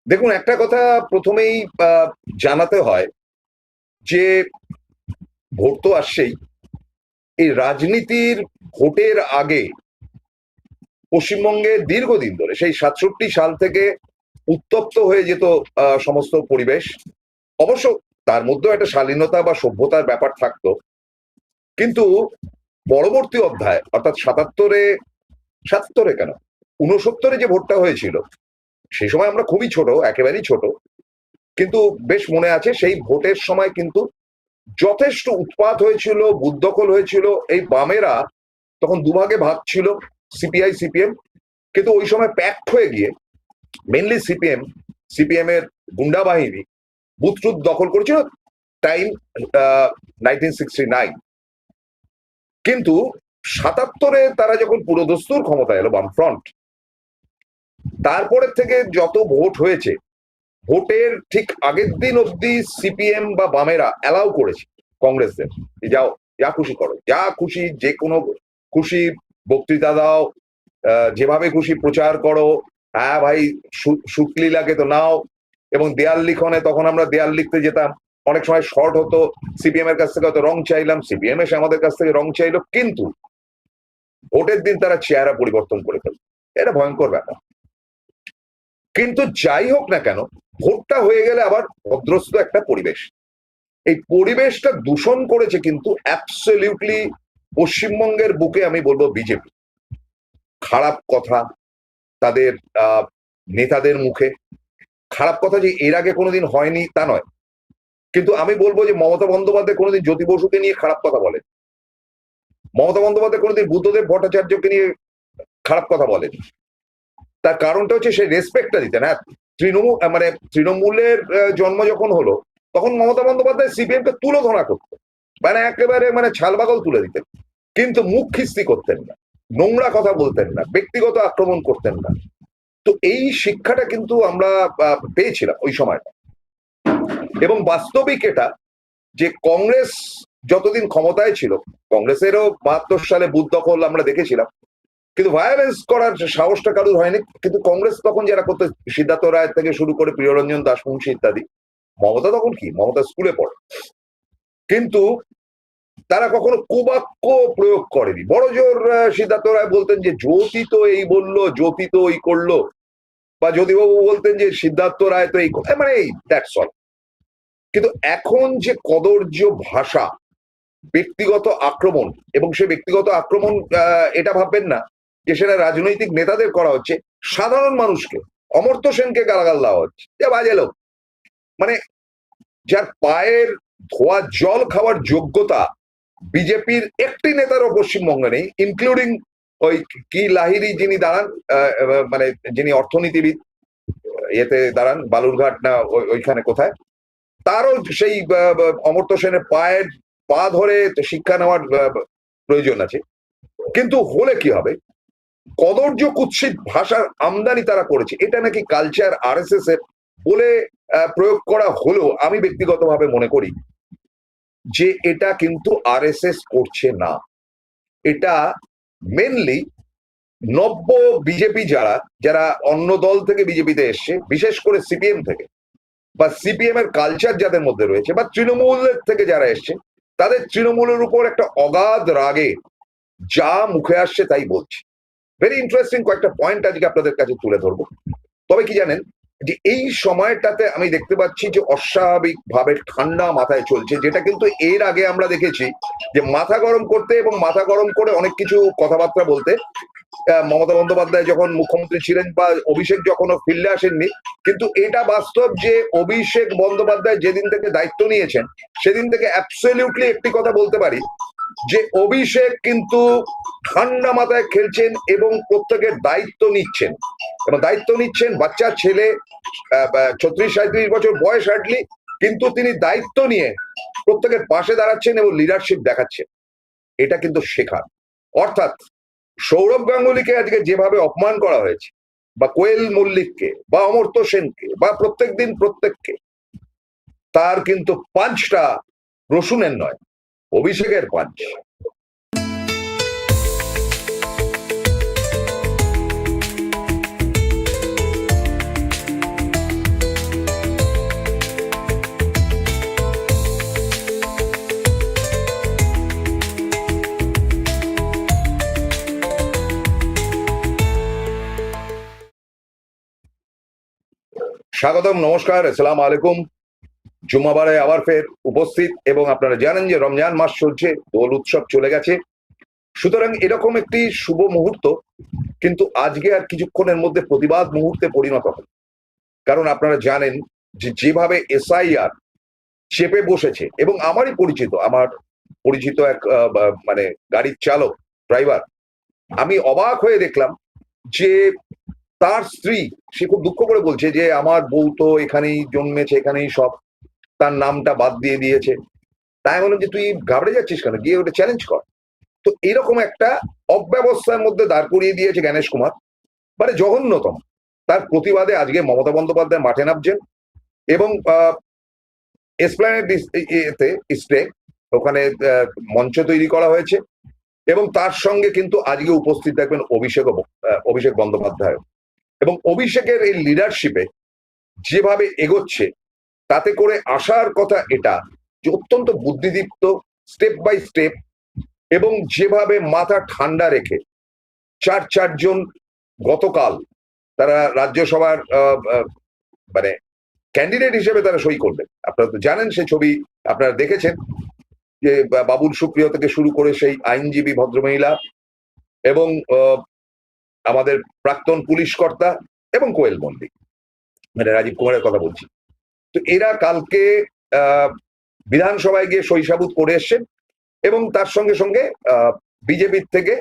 দেখুন, একটা কথা প্রথমেই জানাতে হয় যে ভোট তো আসছেই। এই রাজনীতির ভোটের আগে পশ্চিমবঙ্গে দীর্ঘদিন ধরে সেই 67 সাল থেকে উত্তপ্ত হয়ে যেত সমস্ত পরিবেশ। অবশ্য তার মধ্যেও একটা শালীনতা বা সভ্যতার ব্যাপার থাকতো, কিন্তু পরবর্তী অধ্যায় অর্থাৎ 77-এ কেন, 69-এ যে ভোটটা হয়েছিল, সেই সময় আমরা খুবই ছোট, একেবারেই ছোট, কিন্তু বেশ মনে আছে সেই ভোটের সময় কিন্তু যথেষ্ট উৎপাত হয়েছিল, বুথদখল হয়েছিল। এই বামেরা তখন দুভাগে ভাগ ছিল, সিপিআই সিপিএম, কিন্তু ওই সময় প্যাক্ট হয়ে গিয়ে মেনলি সিপিএম এর গুন্ডা বাহিনী বুথ টুথ দখল করেছিল টাইম 1969। কিন্তু 77-এ তারা যখন পুরোদস্তুর ক্ষমতা এলো বামফ্রন্ট, তারপরের থেকে যত ভোট হয়েছে, ভোটের ঠিক আগের দিন অব্দি সিপিএম বা বামেরা অ্যালাউ করেছে কংগ্রেসদের, যাও যা খুশি করো, যা খুশি, যে কোনো খুশি বক্তৃতা দাও, যেভাবে খুশি প্রচার করো। হ্যাঁ ভাই, শুক্লীলাকে তো নাও। এবং দেয়াল লিখনে তখন আমরা দেয়াল লিখতে যেতাম, অনেক সময় শর্ট হতো, সিপিএম এর কাছ থেকে হয়তো রং চাইলাম, সিপিএম এসে আমাদের কাছ থেকে রং চাইলো, কিন্তু ভোটের দিন তারা চেহারা পরিবর্তন করে ফেলল। এটা ভয়ঙ্কর ব্যাপার। কিন্তু যাই হোক না কেন, ভোটটা হয়ে গেলে আবার ভদ্রস্থ একটা পরিবেশ, এই পরিবেশটা দূষণ করেছে কিন্তু অ্যাবসলিউটলি পশ্চিমবঙ্গের বুকে আমি বলবো বিজেপি। খারাপ কথা তাদের নেতাদের মুখে, খারাপ কথা যে এর আগে কোনোদিন হয়নি তা নয়, কিন্তু আমি বলবো যে মমতা বন্দ্যোপাধ্যায় কোনোদিন জ্যোতি বসুকে নিয়ে খারাপ কথা বলেন, মমতা বন্দ্যোপাধ্যায় কোনোদিন বুদ্ধদেব ভট্টাচার্যকে নিয়ে খারাপ কথা বলেন। তার কারণটা হচ্ছে সেই রেসপেক্টটা দিতেন। হ্যাঁ, তৃণমূলের জন্ম যখন হলো, তখন মমতা বন্দ্যোপাধ্যায় সিপিএম কে তুলোধনা করতেন, মানে একেবারে ছালবাগল তুলে দিতেন, কিন্তু মুখ খিস্তি করতেন না, নোংরা কথা বলতেন না, ব্যক্তিগত আক্রমণ করতেন না। তো এই শিক্ষাটা কিন্তু আমরা পেয়েছিলাম ওই সময়টা। এবং বাস্তবিক এটা যে কংগ্রেস যতদিন ক্ষমতায় ছিল, কংগ্রেসেরও 72 সালে বুথ দখল আমরা দেখেছিলাম, কিন্তু ভায়োলেন্স করার সাহসটা কারোর হয়নি। কিন্তু কংগ্রেস তখন যারা করতে, সিদ্ধার্থ রায় থেকে শুরু করে প্রিয়রঞ্জন দাসমুন্সী ইত্যাদি, মমতা তখন কি, মমতা স্কুলে পড়ে, কিন্তু তারা কখনো কুবাক্য প্রয়োগ করেনি। বড় জোর সিদ্ধার্থ রায় বলতেন যে জ্যোতি তো এই বললো, জ্যোতি তো এই করলো, বা জ্যোতিবাবু বলতেন যে সিদ্ধার্থ রায় তো এই, মানে এই দ্যাটস অল। কিন্তু এখন যে কদর্য ভাষা, ব্যক্তিগত আক্রমণ, এবং সে ব্যক্তিগত আক্রমণ এটা ভাববেন না যে সেটা রাজনৈতিক নেতাদের করা হচ্ছে, সাধারণ মানুষকে, অমর্ত্য সেনকে গালাগাল দেওয়া হচ্ছে, যে বাজে লোক, মানে যার পায়ের ধোয়া জল খাওয়ার যোগ্যতা বিজেপির একটি নেতারও পশ্চিমবঙ্গে নেই, ইনক্লুডিং ওই কি লাহিড়ী যিনি দাঁড়ান, মানে যিনি অর্থনীতিবিদ, এতে দাঁড়ান বালুরঘাট না ওইখানে কোথায়, তারও সেই অমর্ত্য সেনের পায়ের পা ধরে শিক্ষা নেওয়ার প্রয়োজন আছে। কিন্তু হলে কি হবে, কদর্য কুৎসিত ভাষার আমদানি তারা করেছে, এটা নাকি কালচার আরএসএস এর বলে প্রয়োগ করা হলেও আমি ব্যক্তিগতভাবে মনে করি যে এটা কিন্তু আরএসএস করছে না। এটা মেনলি নব্য বিজেপি যারা যারা অন্য দল থেকে বিজেপিতে এসছে, বিশেষ করে সিপিএম থেকে, বা সিপিএম এর কালচার যাদের মধ্যে রয়েছে, বা তৃণমূলের থেকে যারা এসছে, তাদের তৃণমূলের উপর একটা অগাধ রাগে যা মুখে আসছে তাই বলছে। ভেরি ইন্টারেস্টিং কয়েকটা পয়েন্ট আজকে আপনাদের কাছে তুলে ধরবো। তবে কি জানেন, যে এই সময়টাতে আমি দেখতে পাচ্ছি যে অস্বাভাবিক ভাবে ঠান্ডা মাথায় চলছে, যেটা কিন্তু এর আগে আমরা দেখেছি যে মাথা গরম করতে এবং মাথা গরম করে অনেক কিছু কথাবার্তা বলতে মমতা বন্দ্যোপাধ্যায় যখন মুখ্যমন্ত্রী ছিলেন, বা অভিষেক যখনও ফিল্ডে আসেননি। কিন্তু এটা বাস্তব যে অভিষেক বন্দ্যোপাধ্যায় যেদিন থেকে দায়িত্ব নিয়েছেন, সেদিন থেকে অ্যাবসলিউটলি একটি কথা বলতে পারি, যে অভিষেক কিন্তু ঠান্ডা মাথায় খেলছেন এবং প্রত্যেকের দায়িত্ব নিচ্ছেন, এবং দায়িত্ব নিচ্ছেন বাচ্চা ছেলে, 36-37 বছর বয়স হার্ডলি, কিন্তু তিনি দায়িত্ব নিয়ে প্রত্যেকের পাশে দাঁড়াচ্ছেন এবং লিডারশিপ দেখাচ্ছেন। এটা কিন্তু শেখার। অর্থাৎ সৌরভ গাঙ্গুলিকে আজকে যেভাবে অপমান করা হয়েছে, বা কোয়েল মল্লিককে, বা অমর্ত্য সেনকে, বা প্রত্যেক দিন প্রত্যেককে, তার কিন্তু পাঞ্চটা রসুনের নয়, অভিষেকের পাঞ্চ। স্বাগতম, নমস্কার, আসসালামু আলাইকুম। জুম্মাবারে আবার ফের উপস্থিত, এবং আপনারা জানেন যে রমজান মাস চলছে, দোল উৎসব চলে গেছে। সুতরাং এরকম একটি শুভ মুহূর্ত কিন্তু আজকে আর কিছুক্ষণের মধ্যে প্রতিবাদ মুহূর্তে পরিণত হবে। কারণ আপনারা জানেন যে যেভাবে এসআইআর চেপে বসেছে, এবং আমারই আমার পরিচিত এক মানে গাড়ির চালক, ড্রাইভার, আমি অবাক হয়ে দেখলাম যে তার স্ত্রী, সে খুব দুঃখ করে বলছে যে আমার বউ তো এখানেই জন্মেছে, এখানেই সব, তার নামটা বাদ দিয়ে দিয়েছে। তাই বললাম যে তুই ঘাবড়ে যাচ্ছিস কেন, গিয়ে ওটা চ্যালেঞ্জ কর। তো এরকম একটা অব্যবস্থার মধ্যে দাঁড় করিয়ে দিয়েছে জ্ঞানেশ কুমার, মানে জঘন্যতম। তার প্রতিবাদে আজকে মমতা বন্দ্যোপাধ্যায় মাঠে নামছেন, এবং এসপ্ল্যানেড এতে স্টে, ওখানে মঞ্চ তৈরি করা হয়েছে, এবং তার সঙ্গে কিন্তু আজকে উপস্থিত থাকবেন অভিষেক বন্দ্যোপাধ্যায়। এবং অভিষেকের এই লিডারশিপে যেভাবে এগোচ্ছে, তাতে করে আসার কথা এটা যে অত্যন্ত বুদ্ধিদীপ্ত, স্টেপ বাই স্টেপ, এবং যেভাবে মাথা ঠান্ডা রেখে চারজন গতকাল তারা রাজ্যসভার মানে ক্যান্ডিডেট হিসেবে তারা সই করলেন। আপনারা তো জানেন, সেই ছবি আপনারা দেখেছেন, যে বাবুল সুপ্রিয় থেকে শুরু করে সেই আইনজীবী ভদ্রমহিলা, এবং আমাদের প্রাক্তন পুলিশ কর্তা, এবং কোয়েল মল্লিক, মানে রাজীব কুমারের কথা বলছি। তো এরা কালকে বিধানসভায় গিয়ে সই সাবুত করে এসছেন, এবং তার সঙ্গে সঙ্গে বিজেপির থেকে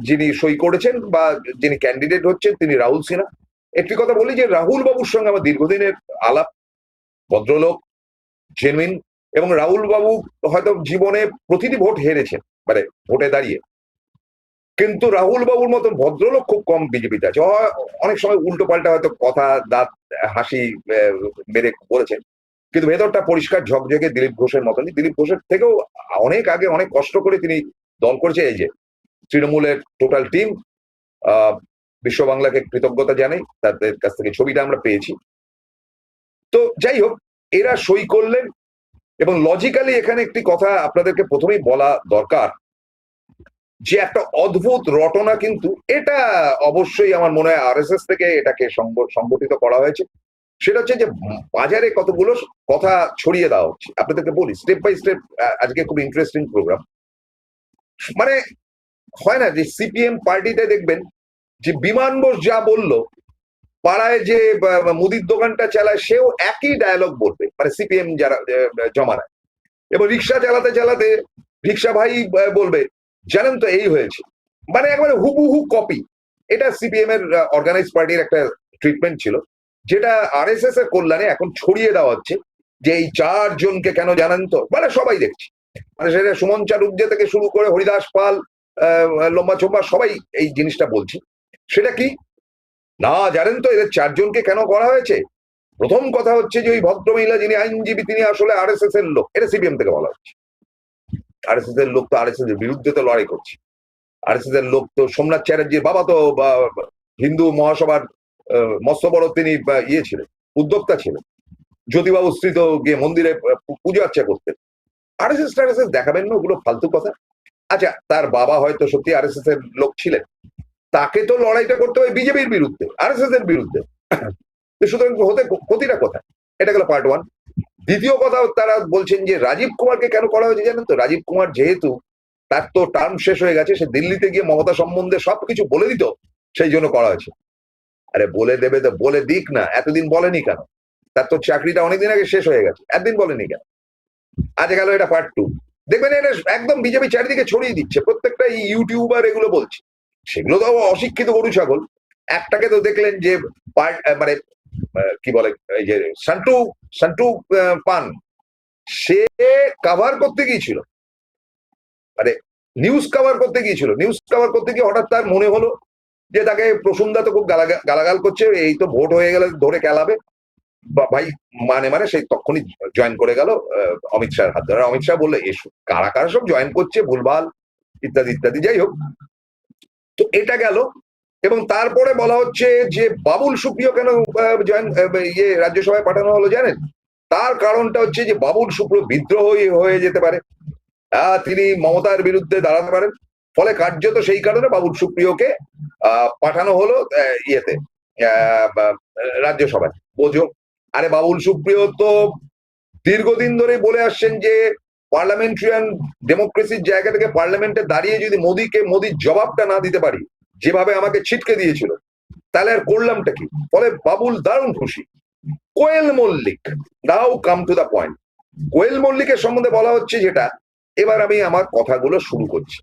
যিনি সই করেছেন বা যিনি ক্যান্ডিডেট হচ্ছেন তিনি রাহুল সিনহা। একটি কথা বলি যে রাহুল বাবুর সঙ্গে আমার দীর্ঘদিনের আলাপ, ভদ্রলোক, জেনুইন, এবং রাহুল বাবু হয়তো জীবনে প্রতিটি ভোট হেরেছেন, মানে ভোটে দাঁড়িয়ে, কিন্তু রাহুল বাবুর মতো ভদ্রলোক খুব কম বিজেপিতে আছে। অনেক সময় উল্টো পাল্টা হয়তো কথা, দাঁত হাসি মেরে বলেছেন, কিন্তু ভেতরটা পরিষ্কার ঝকঝকে দিলীপ ঘোষের মতনই। দিলীপ ঘোষের থেকেও অনেক আগে অনেক কষ্ট করে তিনি দল করেছে। এই যে তৃণমূলের টোটাল টিম, বিশ্ব বাংলাকে কৃতজ্ঞতা জানাই, তাদের কাছ থেকে ছবিটা আমরা পেয়েছি। তো যাই হোক, এরা সই করলেন, এবং লজিক্যালি এখানে একটি কথা আপনাদেরকে প্রথমেই বলা দরকার, যে একটা অদ্ভুত রটনা, কিন্তু এটা অবশ্যই আমার মনে হয় আরএসএস থেকে এটাকে সংগঠিত করা হয়েছে। সেটা হচ্ছে যে বাজারে কতগুলো কথা ছড়িয়ে দেওয়া হচ্ছে। আপনাদেরকে বলি স্টেপ বাই স্টেপ, আজকে খুব ইন্টারেস্টিং প্রোগ্রাম। মানে হয় না যে সিপিএম পার্টিতে দেখবেন যে বিমান বোস যা বললো, পাড়ায় যে মুদির দোকানটা চালায় সেও একই ডায়লগ বলবে, মানে সিপিএম যারা জমানায়। এবং রিক্সা চালাতে চালাতে রিক্সা ভাই বলবে, জানেন তো এই হয়েছে, মানে একবারে হুবহু কপি। এটা সিপিএম এর অর্গানাইজ পার্টির একটা ট্রিটমেন্ট ছিল, যেটা আরএসএস এর কল্যাণে এখন ছড়িয়ে দেওয়া হচ্ছে, যে এই চারজনকে কেন জানেন তো, মানে সবাই দেখছি, মানে সেটা সুমন চারুজ্জে থেকে শুরু করে হরিদাস পাল, লম্বা চম্বা, সবাই এই জিনিসটা বলছি। সেটা কি না জানেন তো, এদের চারজনকে কেন করা হয়েছে? প্রথম কথা হচ্ছে যে ওই ভদ্রমহিলা যিনি আইনজীবী, তিনি আসলে আরএসএস এর লোক। এটা সিপিএম থেকে বলা হচ্ছে। আরএসএস এর লোক তো আরএসএস এর বিরুদ্ধে তো লড়াই করছে। আরএসএস এর লোক তো সোমনাথ চ্যাটার্জির বাবা তো হিন্দু মহাসভার মস্ত বড় তিনি ইয়ে ছিলেন, উদ্যোক্তা ছিলেন। জ্যোতিবাবু স্ত্রী তো গিয়ে মন্দিরে পুজো আর্চা করতেন। আরএসএস দেখাবেন না, ওগুলো ফালতু কথা। আচ্ছা, তার বাবা হয়তো সত্যি আরএসএস এর লোক ছিলেন, তাকে তো লড়াইটা করতে হয় বিজেপির বিরুদ্ধে, আরএসএস এর বিরুদ্ধে। সুতরাং হতে ক্ষতিটা কোথায়? এটা গেল পার্ট ওয়ান। দ্বিতীয় কথা, তারা বলছেন যে রাজীব কুমারকে কেন করা হয়েছে জানেন তো? রাজীব কুমার যেহেতু তার তো টার্ম শেষ হয়ে গেছে, সে দিল্লিতে গিয়ে মমতা সম্বন্ধে সবকিছু বলে দিত, সেই জন্য করা হয়েছে। আরে বলে দেবে তো বলে দিক না, এতদিন বলেনি কেন? তার তো চাকরিটা অনেকদিন আগে শেষ হয়ে গেছে, একদিন বলেনি কেন? আজ গেল এটা পার্ট টু। দেখবেন এটা একদম বিজেপি চারিদিকে ছড়িয়ে দিচ্ছে, প্রত্যেকটা ইউটিউবার এগুলো বলছে। সেগুলো তো অশিক্ষিত গরু ছাগল। একটাকে তো দেখলেন যে মানে কি বলে, এই যে সন্টু পান, সে কভার করতে গিয়েছিল, মানে নিউজ কভার করতে গিয়েছিল। নিউজ কভার করতে গিয়ে হঠাৎ তার মনে হলো যে তাকে প্রসূনদা তো খুব গালাগাল করছে, এই তো ভোট হয়ে গেলে ধরে খেলাবে, ভাই মানে সেই তখনই জয়েন করে গেল অমিত শাহের হাত ধরে। অমিত শাহ বললে এসো, কারা কারা সব জয়েন করছে ভুলভাল, ইত্যাদি ইত্যাদি। যাই হোক, তো এটা গেল। এবং তারপরে বলা হচ্ছে যে বাবুল সুপ্রিয় কেন জয়েন ইয়ে রাজ্যসভায় পাঠানো হলো জানেন? তার কারণটা হচ্ছে যে বাবুল সুপ্রিয় বিদ্রোহী হয়ে যেতে পারে, তিনি মমতার বিরুদ্ধে দাঁড়াতে পারেন। ফলে কার্যত সেই কারণে বাবুল সুপ্রিয়কে পাঠানো হলো ইয়েতে রাজ্যসভায়। বোঝো। আরে বাবুল সুপ্রিয় তো দীর্ঘদিন ধরে বলে আসছেন যে পার্লামেন্টারিয়ান ডেমোক্রেসির জায়গা থেকে পার্লামেন্টে দাঁড়িয়ে যদি মোদির জবাবটা না দিতে পারি, যেভাবে আমাকে ছিটকে দিয়েছিল, তাহলে আর করলামটা কি। ফলে বাবুল দারুণ খুশি। কোয়েল মল্লিক, নাও কাম টু দা পয়েন্ট। কোয়েল মল্লিকের সম্বন্ধে বলা হচ্ছে যেটা, এবার আমি আমার কথাগুলো শুরু করছি।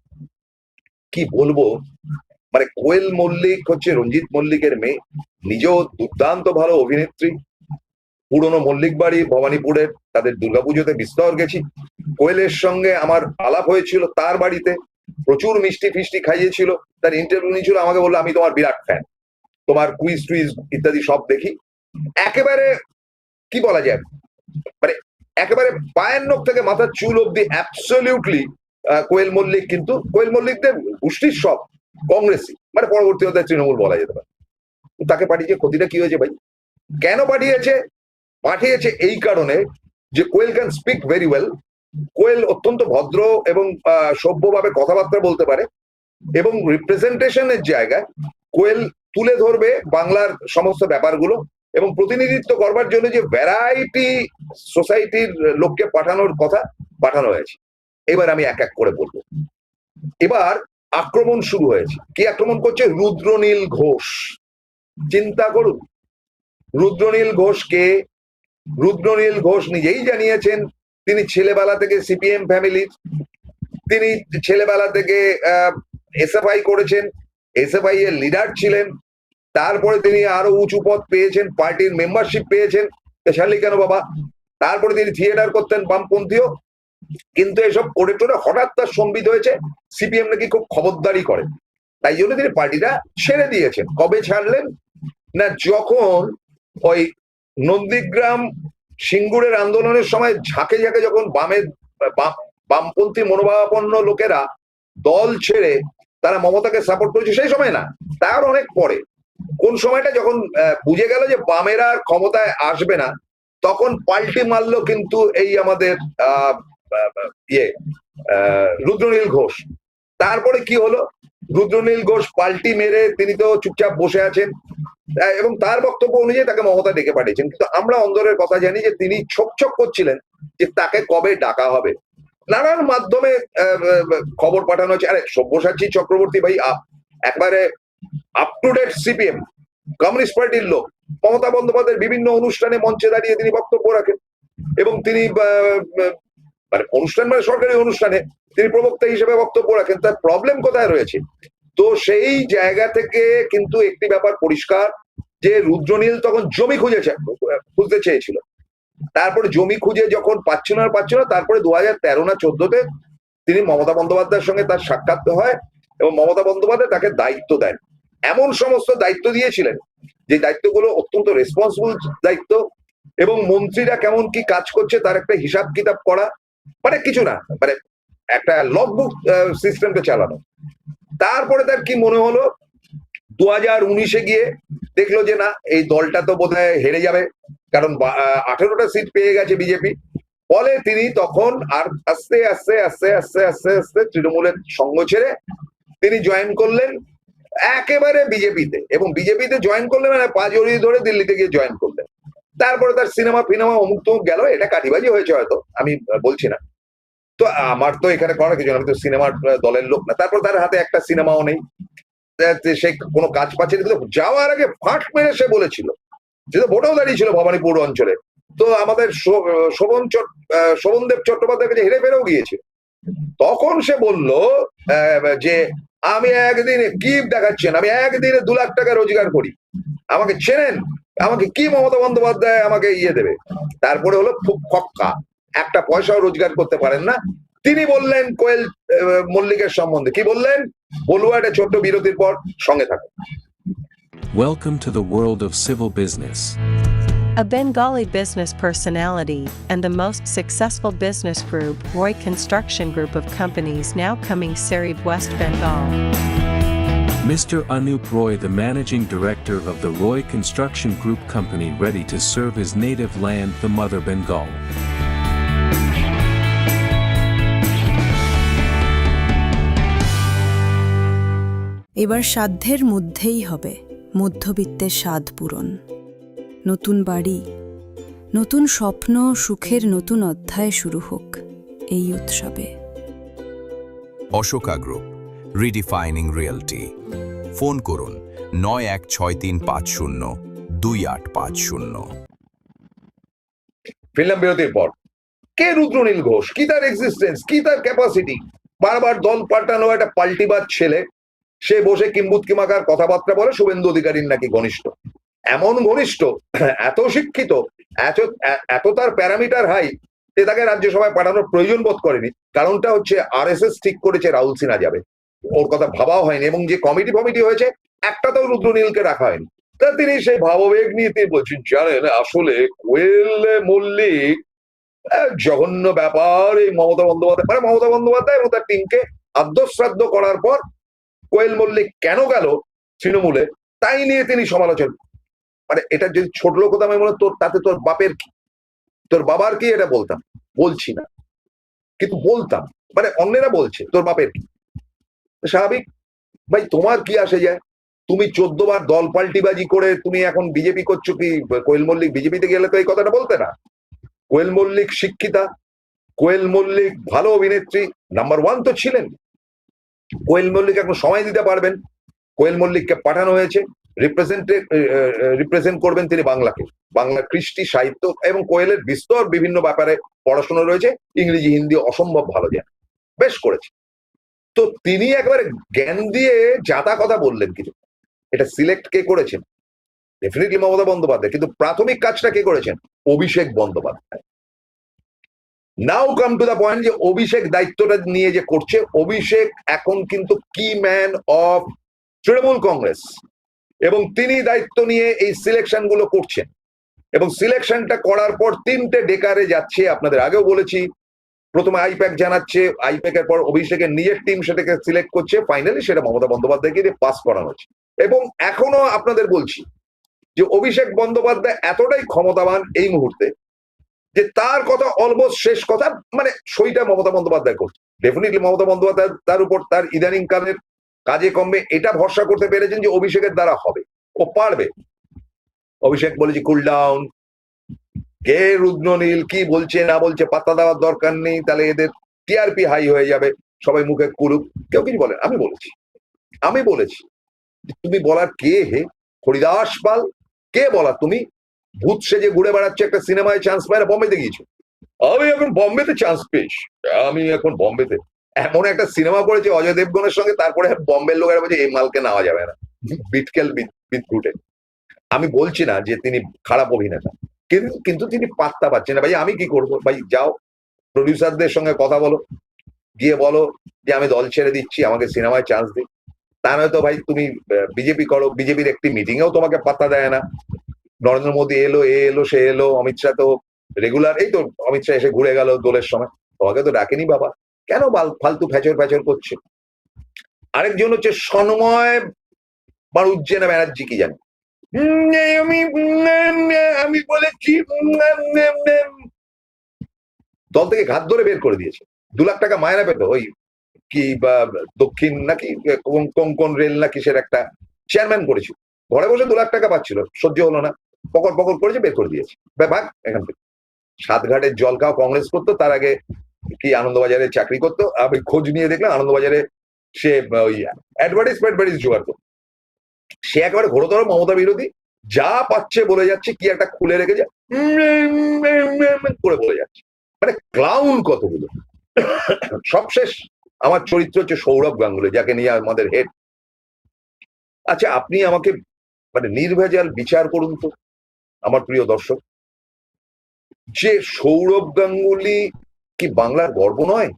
কি বলবো, মানে কোয়েল মল্লিক হচ্ছে রঞ্জিত মল্লিকের মেয়ে, নিজেও দুর্দান্ত ভালো অভিনেত্রী। পুরনো মল্লিক বাড়ি ভবানীপুরের, তাদের দুর্গাপুজোতে বিস্তর গেছি। কোয়েলের সঙ্গে আমার আলাপ হয়েছিল তার বাড়িতে, প্রচুর মিষ্টি ফিষ্টি খাইয়েছিল। তার ইন্টারভিউ নিয়েছিল, আমাকে বললো আমি তোমার বিরাট ফ্যান, তোমার কুইজ টুইজ ইত্যাদি সব দেখি। একেবারে কি বলা যায়, মানে একেবারে পায়ের নখ থেকে মাথার চুল অব্দি অ্যাবসলিউটলি কোয়েল মল্লিক, কিন্তু কোয়েল মল্লিকদের গোষ্ঠীর সব কংগ্রেসই, মানে পরবর্তী হতে তৃণমূল বলা যেতে পারে। তাকে পাঠিয়েছে, ক্ষতিটা কি হয়েছে ভাই? কেন পাঠিয়েছে? পাঠিয়েছে এই কারণে যে কোয়েল ক্যান স্পিক ভেরি ওয়েল। কোয়েল অত্যন্ত ভদ্র এবং সভ্যভাবে কথাবার্তা বলতে পারে, এবং রিপ্রেজেন্টেশনের জায়গায় কোয়েল তুলে ধরবে বাংলার সমস্ত ব্যাপারগুলো, এবং প্রতিনিধিত্ব করবার জন্য যে ভ্যারাইটি সোসাইটির লোককে পাঠানোর কথা পাঠানো হয়েছে। এবার আমি এক এক করে বলবো। এবার আক্রমণ শুরু হয়েছে। কি আক্রমণ করছে? রুদ্রনীল ঘোষ। চিন্তা করুন, রুদ্রনীল ঘোষকে, রুদ্রনীল ঘোষ নিজেই জানিয়েছেন তিনি ছেলেবেলা থেকে সিপিএম ফ্যামিলির, তিনি ছেলেবেলা থেকে এসএফআই করেছেন, এসএফআই এর লিডার ছিলেন, তারপরে তিনি আরো উঁচু পদ পেয়েছেন, পার্টির মেম্বারশিপ পেয়েছেন, স্পেশালি কেন বাবা, তারপরে তিনি থিয়েটার করতেন বামপন্থীও, কিন্তু এসব করে টোরে হঠাৎ তার সম্বিত হয়েছে সিপিএম নাকি খুব খবরদারি করে, তাই জন্য তিনি পার্টিটা ছেড়ে দিয়েছেন। কবে ছাড়লেন না, যখন ওই নন্দীগ্রাম সিঙ্গুরের আন্দোলনের সময় ঝাঁকে ঝাঁকে যখন বামপন্থী মনোভাবাপন্ন লোকেরা দল ছেড়ে তারা মমতাকে সাপোর্ট করেছে, সেই সময় না, তার অনেক পরে। কোন সময়টা যখন বুঝে গেল যে বামেরা ক্ষমতায় আসবে না, তখন পাল্টি মারলো কিন্তু এই আমাদের রুদ্রনীল ঘোষ। তারপরে কি হলো, রুদ্রনীল ঘোষ পাল্টি মেরে তিনি তো চুপচাপ বসে আছেন, এবং তার বক্তব্য অনুযায়ী তাকে মমতা ডেকে পাঠিয়েছেন। কিন্তু আমরা অন্দরের কথা জানি যে তিনি ছোক করছিলেন যে তাকে কবে ডাকা হবে। নানান মাধ্যমে খবর পাঠানো হচ্ছে। আরে সব্যসাচী চক্রবর্তী ভাই একবারে up to date CPM communist পার্টির লোক, মমতা বন্দ্যোপাধ্যায়ের বিভিন্ন অনুষ্ঠানে মঞ্চে দাঁড়িয়ে তিনি বক্তব্য রাখেন, এবং তিনি মানে অনুষ্ঠান মানে সরকারি অনুষ্ঠানে তিনি প্রবক্তা হিসেবে বক্তব্য রাখেন। তার প্রবলেম কোথায় রয়েছে? তো সেই জায়গা থেকে কিন্তু একটি ব্যাপার পরিষ্কার যে রুদ্রনীল তখন জমি খুঁজতে চেয়েছিল। তারপরে জমি খুঁজে যখন পাচ্ছিল না, তারপরে 2013 না 14-তে তিনি মমতা বন্দ্যোপাধ্যায়ের সঙ্গে তার সাক্ষাৎ হয়, এবং মমতা বন্দ্যোপাধ্যায় তাকে দায়িত্ব দেন। এমন সমস্ত দায়িত্ব দিয়েছিলেন যে দায়িত্বগুলো অত্যন্ত রেসপন্সিবল দায়িত্ব, এবং মন্ত্রীরা কেমন কি কাজ করছে তার একটা হিসাব কিতাব করা, মানে কিছু না, মানে একটা লগবুক সিস্টেমটা চালানো। তারপরে তার কি মনে হলো, 2019-এ গিয়ে দেখলো যে না, এই দলটা তো বোধহয় হেরে যাবে, কারণ 18টা সিট পেয়ে গেছে বিজেপি। ফলে তিনি তখন আর আস্তে আস্তে আস্তে আস্তে আস্তে আস্তে তৃণমূলের সঙ্গ ছেড়ে তিনি জয়েন করলেন একেবারে বিজেপিতে, এবং বিজেপিতে জয়েন করলেন মানে পা জড়িয়ে ধরে দিল্লিতে গিয়ে জয়েন করলেন। তারপরে তার সিনেমা ফিনেমা অমুক তমুক গেল, এটা কাটিবাজি হয়েছে হয়তো, আমি বলছি না, তো আমার তো এখানে করার কিছু, আমি তো সিনেমার দলের লোক না। তারপর তার হাতে একটা সিনেমাও নেই, সে কোনো কাজ পাচ্ছে না। কিন্তু যাওয়ার আগে ফাঁট মেরে সে বলেছিল, সে তো ভোটেও দাঁড়িয়েছিল ভবানীপুর অঞ্চলে, তো আমাদের শোভনদেব চট্টোপাধ্যায়ের কাছে হেরে ফেরেও গিয়েছিল। তখন সে বলল যে আমি একদিনে কি দেখাচ্ছেন, আমি একদিনে 2 লাখ টাকা রোজগার করি, আমাকে চেনেন, আমাকে কি মমতা বন্দ্যোপাধ্যায় আমাকে ইয়ে দেবে। তারপরে হলো খুব খক্কা, একটা পয়সাও রোজগার করতে পারেন না। তিনি বললেন কোয়েল মল্লিকের সম্বন্ধে কি বললেন, বলবো একটা ছোট্ট বিরতির পর, সঙ্গে থাকুন। Welcome to the world of civil business. A Bengali business personality and the most successful business group, Roy Construction Group of companies, now coming Sarib, West Bengal. Mr. Anup Roy, the managing director of the Roy Construction Group company, ready to serve his native land, the mother Bengal. এবার সাধ্যের মধ্যেই হবে মধ্যবিত্তের স্বাদ পূরণ। নতুন বাড়ি, নতুন স্বপ্ন, সুখের নতুন অধ্যায় শুরু হোক এই উৎসবে। Ashoka group, রিডিফাইনিং realty. ফোন করুন 9163502850। ফিরলাম বিরতির পর। কে রুদ্রনীল ঘোষ? কি তার এক্সিস্টেন্স? কি তার ক্যাপাসিটি? বারবার দল পাল্টানো একটা পাল্টিবাজ ছেলে, সে বসে কিম্বুত কিমাকার কথাবার্তা বলে শুভেন্দু অধিকারীর নাকি ঘনিষ্ঠ। এমন ঘনিষ্ঠ, এত শিক্ষিত, এত তার প্যারামিটার হাই, যে তাকে রাজ্যসভায় পাঠানোর প্রয়োজন বোধ করেনি। কারণটা হচ্ছে আরএসএস ঠিক করেছে রাহুল সিনহা যাবে, ওর কথা ভাবাও হয়নি, এবং যে কমিটি হয়েছে একটাতেও রুদ্রনীলকে রাখা হয়নি। তা তিনি সেই ভাববেগ নিয়ে তিনি বলছেন, জানেন আসলে কোয়েল মল্লিক জঘন্য ব্যাপার। এই মমতা বন্দ্যোপাধ্যায় এবং তার টিমকে আদ্যশ্রাদ্ধ করার পর কোয়েল মল্লিক কেন গেল তৃণমূলে, তাই নিয়ে তিনি সমালোচনা। মানে এটা যদি ছোট লোক হতাম আমি বলে তোর তাতে তোর বাপের কি, তোর বাবার কি, এটা বলতাম, বলছি না কিন্তু বলতাম, মানে অন্যেরা বলছে তোর বাপের কি, স্বাভাবিক ভাই, তোমার কি আসে যায়? তুমি 14 বার দল পাল্টিবাজি করে তুমি এখন বিজেপি করছো, কি কোয়েল মল্লিক বিজেপিতে গেলে তো এই কথাটা বলতে না। কোয়েল মল্লিক শিক্ষিতা, কোয়েল মল্লিক ভালো অভিনেত্রী, নাম্বার 1 তো ছিলেন। কোয়েল মল্লিক এখন সময় দিতে পারবেন। কোয়েল মল্লিককে পাঠানো হয়েছে, রিপ্রেজেন্ট করবেন তিনি বাংলাকে, বাংলা কৃষ্টি সাহিত্য, এবং কোয়েলের বিস্তর বিভিন্ন ব্যাপারে পড়াশোনা রয়েছে, ইংরেজি হিন্দি অসম্ভব ভালো জানে, বেশ করেছে। তো তিনি একবারে জ্ঞান দিয়ে যাতা কথা বললেন কিছু। এটা সিলেক্ট কে করেছেন? ডেফিনেটলি মমতা বন্দ্যোপাধ্যায়, কিন্তু প্রাথমিক কাজটা কে করেছেন? অভিষেক বন্দ্যোপাধ্যায়। নাও কাম টু দ্য পয়েন্ট যে অভিষেক দায়িত্বটা নিয়ে যে করছে, অভিষেক এখন কিন্তু কি ম্যান অফ তৃণমূল কংগ্রেস, এবং তিনি দায়িত্ব নিয়ে এই সিলেকশন গুলো করছেন, এবং সিলেকশনটা করার পর 3টে ডেকারে যাচ্ছে। আপনাদের আগেও বলেছি, প্রথমে আইপ্যাক জানাচ্ছে, আইপ্যাকের পর অভিষেকের নিজের টিম সেটাকে সিলেক্ট করছে, ফাইনালি সেটা মমতা বন্দ্যোপাধ্যায়কে দিয়ে পাস করানো হচ্ছে। এবং এখনো আপনাদের বলছি যে অভিষেক বন্দ্যোপাধ্যায় এতটাই ক্ষমতাবান এই মুহূর্তে যে তার কথা অলমোস্ট শেষ কথা, মানে সইটা মমতা বন্দ্যোপাধ্যায় করছে। ডেফিনেটলি মমতা বন্দ্যোপাধ্যায় তার উপর তার ইদানিং কালের কাজে কমবে এটা ভরসা করতে পেরেছেন যে অভিষেকের দ্বারা হবে, ও পারবে। অভিষেক বলেছি কুল ডাউন, কে রুদ্রনীল কি বলছে না বলছে পাত্তা দেওয়ার দরকার নেই, তাহলে এদের টিআরপি হাই হয়ে যাবে, সবাই মুখে কুরুক, কেউ কিছু বলেন। আমি বলেছি তুমি বলার কে হে? হরিদাস পাল কে বলা? তুমি ভূত সেজে ঘুরে বেড়াচ্ছে, একটা সিনেমায় চান্স পায় না, বম্বেতে গিয়েছো। আমি এখন বম্বেতে চান্স পেয়েছি, আমি এখন বম্বেতে এমন একটা সিনেমা করেছি অজয় দেবগনের সঙ্গে, তারপরে বম্বের লোকেরা বলছে এই মালকে নেওয়া যাবে না, বিটকেল বিদ্রুটে। আমি বলছি না যে তিনি খারাপ অভিনেতা, কিন্তু তিনি পাত্তা পাচ্ছেন না। ভাই আমি কি করবো? ভাই যাও প্রডিউসারদের সঙ্গে কথা বলো, গিয়ে বলো যে আমি দল ছেড়ে দিচ্ছি, আমাকে সিনেমায় চান্স দিই। তা নয়তো ভাই তুমি বিজেপি করো, বিজেপির একটি মিটিংয়েও তোমাকে পাত্তা দেয় না। নরেন্দ্র মোদী এলো, সে এলো, অমিত শাহ তো রেগুলার, এই তো অমিত শাহ এসে ঘুরে গেল দোলের সময়, তোমাকে তো ডাকেনি বাবা, কেন ফালতু ফ্যাচর করছে? আরেকজন হচ্ছে সন্ময় বাড়ুজ্জেনা ব্যানার্জি, কি জানি, আমি বলেছি, দল থেকে ঘাত ধরে বের করে দিয়েছে। 2 লাখ টাকা মায়না পেত, ওই কি বা দক্ষিণ নাকি কোঙ্কন রেল নাকি সের একটা চেয়ারম্যান করেছিল, ঘরে বসে 2 লাখ টাকা পাচ্ছিল, সহ্য হলো না, পকর করেছে, বের করে দিয়েছে। ব্যাপার এখান থেকে 7 ঘাটের জল খাওয়া কংগ্রেস করতো, তার আগে কি আনন্দবাজারে চাকরি করতো। আমি খোঁজ নিয়ে দেখলাম আনন্দবাজারে সে ওই অ্যাডভার্টাইজ জোগাড় করতো। সে একেবারে ঘোরতর মমতা বিরোধী, যা পাচ্ছে বলে যাচ্ছে, কি একটা খুলে রেখেছে করে বলে যাচ্ছে, মানে ক্লাউন কতগুলো। সবশেষ আমার চরিত্র হচ্ছে সৌরভ গাঙ্গুলি, যাকে নিয়ে আমাদের হেড। আচ্ছা আপনি আমাকে মানে নির্ভেজাল বিচার করুন তো আমার প্রিয় দর্শক, যে সৌরভ গাঙ্গুলি কি বাংলার গর্ব নয়?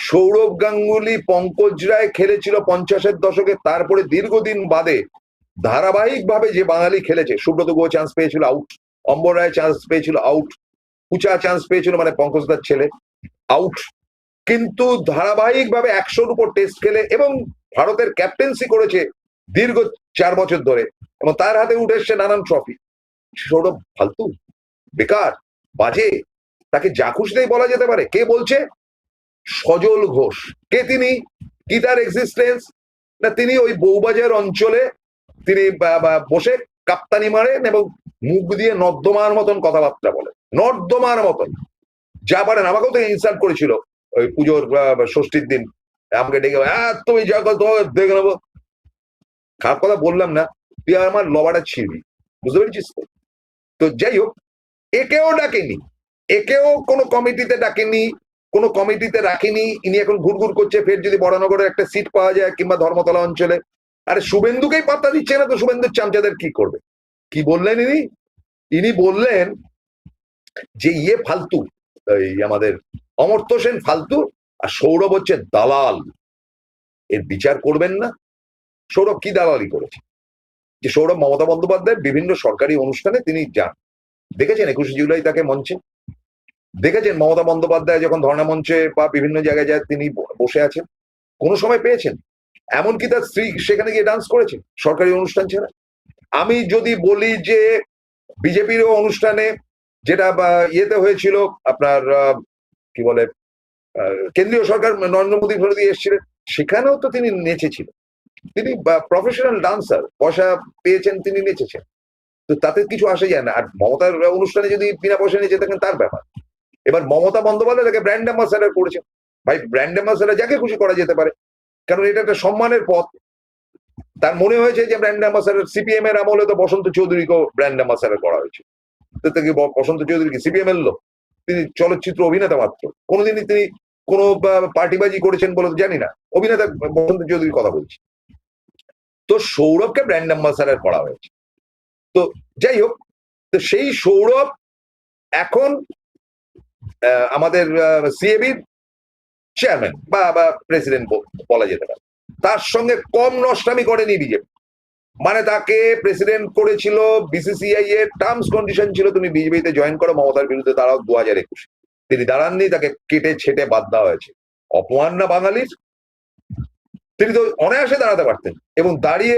সৌরভ গাঙ্গুলি, পঙ্কজ রায় খেলেছিল 50-এর দশকে, তারপরে দীর্ঘদিন বাদে ধারাবাহিকভাবে যে বাঙালি খেলেছে, সুব্রত গুহ চান্স পেয়েছিল আউট, অম্বর রায় চান্স পেয়েছিল আউট, পুচা চান্স পেয়েছিল, মানে পঙ্কজদার ছেলে, আউট, কিন্তু ধারাবাহিকভাবে 100-র উপর টেস্ট খেলে এবং ভারতের ক্যাপ্টেন্সি করেছে দীর্ঘ 4 বছর ধরে, এবং তার হাতে উঠে এসছে নানান ট্রফি। সৌরভ ফালতু, বেকার, বাজে, তাকে যা খুশিতেই বলা যেতে পারে। কে বলছে? সজল ঘোষ। কে তিনি? কি তার এক্সিস্টেন্স? না তিনি ওই বউবাজার অঞ্চলে তিনি বসে কাপ্তানি মারেন এবং মুখ দিয়ে নর্দমার মতন কথাবার্তা বলে, নর্দমার মতন যা পারেন। আমাকেও তো ইনসাল্ট করেছিল ওই পুজোর ষষ্ঠীর দিন, আমাকে ডেকে তুমি যা দেখে নেবো। খারাপ কথা বললাম না, তুই আমার লবাটা ছিঁড়বি, বুঝতে পেরেছিস তো? তো যাই হোক, একেও ডাকেনি, একেও কোনো কমিটিতে ডাকেনি, কোনো কমিটিতে রাখেনি। ইনি এখন ঘুরঘুর করছে, ফের যদি বরানগরের একটা সিট পাওয়া যায় কিংবা ধর্মতলা অঞ্চলে। আরে শুভেন্দুকেই পাত্তা দিচ্ছে না তো শুভেন্দুর চামচাদের কি করবে? কি বললেন ইনি? ইনি বললেন যে ইয়ে ফালতু, এই আমাদের অমর্ত্য সেন ফালতু, আর সৌরভ হচ্ছে দালাল, এর বিচার করবেন না। সৌরভ কি দালালি করেছে? যে সৌরভ মমতা বন্দ্যোপাধ্যায়ের বিভিন্ন সরকারি অনুষ্ঠানে তিনি যান, দেখেছেন 21শে জুলাই তাকে মঞ্চে দেখেছেন, মমতা বন্দ্যোপাধ্যায় যখন ধর্ণা মঞ্চে বা বিভিন্ন জায়গায় যায় তিনি বসে আছেন, কোনো সময় পেয়েছেন? এমনকি তার স্ত্রী সেখানে গিয়ে ডান্স করেছে সরকারি অনুষ্ঠান ছাড়া। আমি যদি বলি যে বিজেপির অনুষ্ঠানে যেটা ইয়েতে হয়েছিল আপনার কি বলে কেন্দ্রীয় সরকার নরেন্দ্র মোদী ঘরে দিয়ে এসেছিলেন, সেখানেও তো তিনি নেচেছিলেন। তিনি প্রফেশনাল ডান্সার, পয়সা পেয়েছেন, তিনি নেচেছেন, তো তাতে কিছু আসে যায় না। আর মমতার অনুষ্ঠানে যদি বিনা পয়সা নেচে থাকেন তার ব্যাপার। এবার মমতা বন্দ্যোপাধ্যায় তাকে ব্র্যান্ড অ্যাম্বাসাডার করেছেন। ভাই, ব্র্যান্ড অ্যাম্বাসাডার যাকে খুশি করা যেতে পারে, কারণ এটা একটা সম্মানের পথ। তার মনে হয়েছে যে ব্র্যান্ড অ্যাম্বাসাডার, সিপিএম এর আমলে তো বসন্ত চৌধুরীকেও ব্র্যান্ড অ্যাম্বাসাডার করা হয়েছে। বসন্ত চৌধুরী কি সিপিএম এর লোক? তিনি চলচ্চিত্র অভিনেতা মাত্র, কোনোদিনই তিনি কোনো পার্টিবাজি করেছেন বলে জানি না। অভিনেতা বসন্ত চৌধুরীর কথা বলছি। তো সৌরভকে ব্র্যান্ড অ্যাম্বাসাডার করা হয়েছে। তো যাই হোক, তো সেই সৌরভ এখন আমাদের সিএবির চেয়ারম্যান বা প্রেসিডেন্ট বলা যেতে পারে। তার সঙ্গে কম নষ্টামি করেনি বিজেপি। মানে তাকে প্রেসিডেন্ট করেছিল বিসিসিআই এর টার্মস কন্ডিশন ছিল তুমি বিজেপিতে জয়েন করো, মমতার বিরুদ্ধে দাঁড়াও 2021। তিনি দাঁড়াননি, তাকে কেটে ছেটে বাদ দেওয়া হয়েছে। অপমান না বাঙালির? তিনি তো অনায়াসে দাঁড়াতে পারতেন এবং দাঁড়িয়ে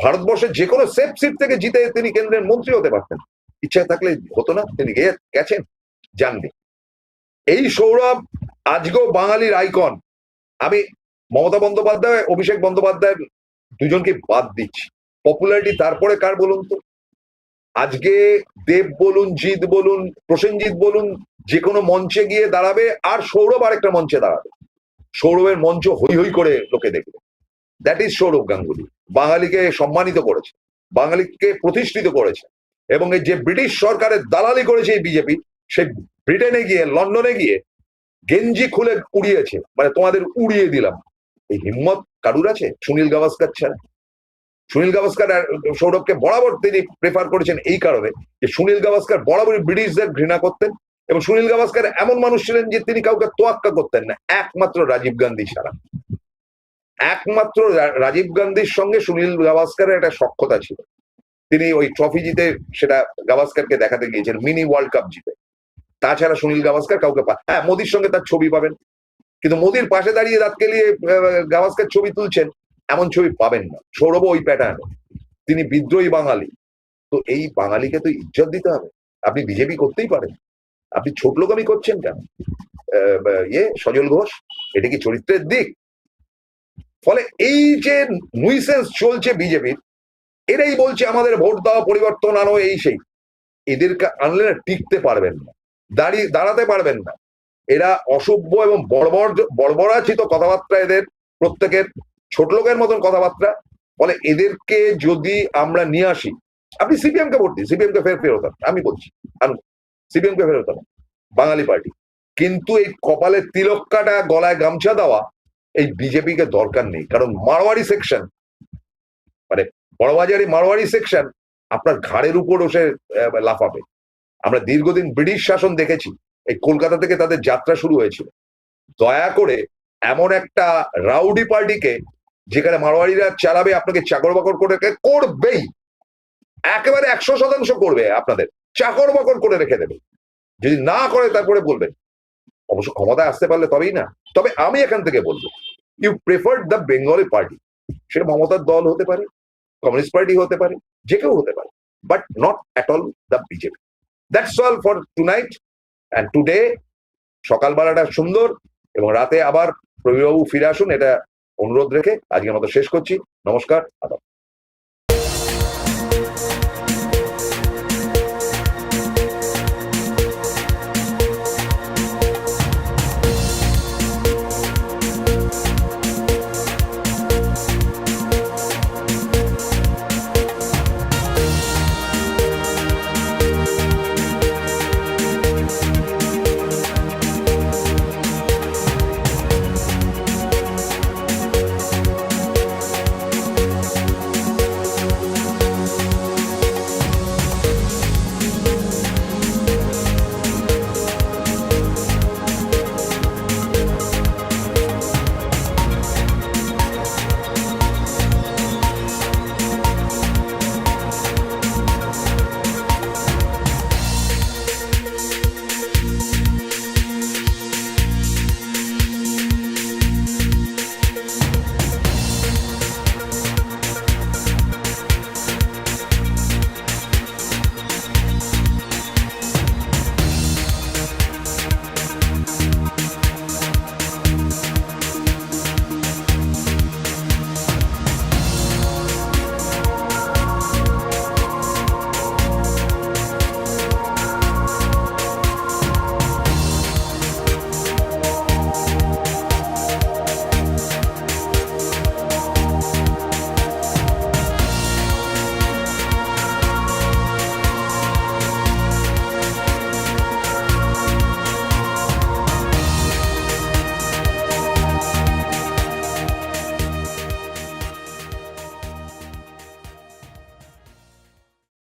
ভারতবর্ষের যে কোনো সেফ সিট থেকে জিতে তিনি কেন্দ্রের মন্ত্রী হতে পারতেন। ইচ্ছা থাকলে হতো না? তিনি গেছেন, জানবে। এই সৌরভ আজকেও বাঙালির আইকন। আমি মমতা বন্দ্যোপাধ্যায়, অভিষেক বন্দ্যোপাধ্যায় দুজনকে বাদ দিচ্ছি। পপুলারিটি তারপরে কার বলুন তো? আজকে দেব বলুন, জিৎ বলুন, প্রসেনজিৎ বলুন, যে কোনো মঞ্চে গিয়ে দাঁড়াবে, আর সৌরভ আরেকটা মঞ্চে দাঁড়াবে, সৌরভের মঞ্চ হই হই করে লোকে দেখবে। That is Sourav Ganguly. বাঙালিকে সম্মানিত করেছে, বাঙালিকে প্রতিষ্ঠিত করেছে, এবং এই যে ব্রিটিশ সরকারের দালালি করেছে এই বিজেপি, সেই ব্রিটেনে গিয়ে, লন্ডনে গিয়ে গেঞ্জি খুলে উড়িয়েছে, মানে তোমাদের উড়িয়ে দিলাম। এই হিম্মত কারুর আছে? সুনীল গাভাস্কার ছাড়া। সুনীল গাভাস্কার সৌরভকে বরাবর তিনি প্রেফার করেছেন এই কারণে যে সুনীল গাভাস্কার বরাবরই ব্রিটিশদের ঘৃণা করতেন, এবং সুনীল গাভাস্কার এমন মানুষ ছিলেন যে তিনি কাউকে তোয়াক্কা করতেন না, একমাত্র রাজীব গান্ধী ছাড়া। একমাত্র রাজীব গান্ধীর সঙ্গে সুনীল গাভাস্কারের একটা সখ্যতা ছিল। তিনি ওই ট্রফি জিতে সেটা গাভাস্কারকে দেখাতে গিয়েছেন, মিনি ওয়ার্ল্ড কাপ জিতে। তাছাড়া সুনীল গাভাস্কার কাউকে হ্যাঁ, মোদির সঙ্গে তার ছবি পাবেন, কিন্তু মোদির পাশে দাঁড়িয়ে দাঁত কেলিয়ে গাভাস্কার ছবি তুলছেন এমন ছবি পাবেন না। সৌরভ ওই প্যাটার্ন, তিনি বিদ্রোহী বাঙালি। তো এই বাঙালিকে তো ইজ্জত দিতে হবে। আপনি বিজেপি করতেই পারেন, আপনি ছোট লোকামি করছেন কেন? সজল ঘোষ, এটা কি চরিত্রের দিক? ফলে এই যে নুইসেন্স চলছে বিজেপির, এরাই বলছে আমাদের ভোট দাও, পরিবর্তন আনো, এই সেই। এদেরকে আনলে না টিকতে পারবেন না, দাঁড়াতে পারবেন না। এরা অসভ্য এবং বর্বরাচিত কথাবার্তা, এদের প্রত্যেকের ছোট লোকের মতন কথাবার্তা। ফলে এদেরকে যদি আমরা নিয়ে আসি, আপনি সিপিএম কে ভোট দিন, সিপিএম কে ফেরত আন, আমি বলছি সিপিএম কে ফেরত আন, বাঙালি পার্টি। কিন্তু এই কপালে তিলক কাটা, গলায় গামছা দেওয়া এই বিজেপিকে দরকার নেই। কারণ মারোয়ারি সেকশন, মানে বড়বাজারি মারোয়ারি সেকশন আপনার ঘাড়ের উপর বসে লাফাবে। আমরা দীর্ঘদিন ব্রিটিশ শাসন দেখেছি, এই কলকাতা থেকে তাদের যাত্রা শুরু হয়েছিল। দয়া করে এমন একটা রাউডি পার্টিকে, যেখানে মারোয়ারিরা চালাবে, আপনাকে চাকর বাকর করে করবেই, একেবারে 100% করবে, আপনাদের চাকর বাকর করে রেখে দেবে। যদি না করে তারপরে বলবেন, অবশ্য ক্ষমতায় আসতে পারলে তবেই না। তবে আমি এখান থেকে বলবো, you prefer the Bengali party. সে মমতার দল হতে পারে, কমিউনিস্ট পার্টি হতে পারে, যে কেউ হতে পারে, but not at all the BJP. That's all for tonight and today. সকালবেলাটা সুন্দর এবং রাতে আবার প্রবীরবাবু ফিরে আসুন, এটা অনুরোধ রেখে আজকের মতো শেষ করছি। নমস্কার, আদাব।